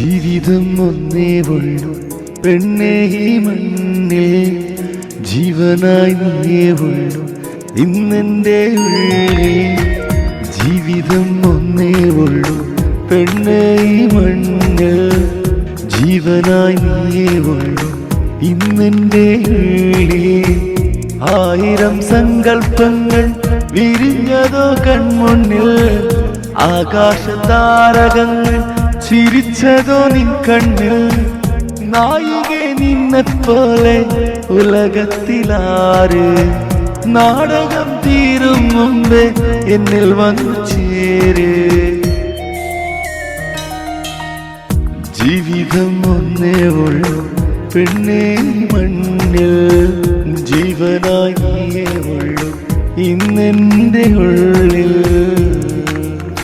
ജീവിതം ഒന്നേ ഉള്ളൂ പെണ്ണേ ഈ മണ്ണിൽ, ജീവനായി നീയേ ഉള്ളൂ ഇന്നെൻ്റെ ഉള്ളിൽ. ജീവിതം ഒന്നേ ഉള്ളൂ പെണ്ണേ ഈ മണ്ണിൽ, ജീവനായി നീയേ ഉള്ളൂ ഇന്നെൻ്റെ ഉള്ളിൽ. ആയിരം സങ്കൽപ്പങ്ങൾ വിരിഞ്ഞതോ കൺമുന്നിൽ, ആകാശതാരകങ്ങൾ ചിരിച്ചതോ നിൻ കണ്ണിൽ. നായികെ നിന്നെപ്പോലെ ഉലകത്തിലാര്, നാടകം തീരും മുമ്പേ എന്നിൽ വന്നു ചേര്. ജീവിതം ഒന്നേ ഉള്ളൂ പെണ്ണേ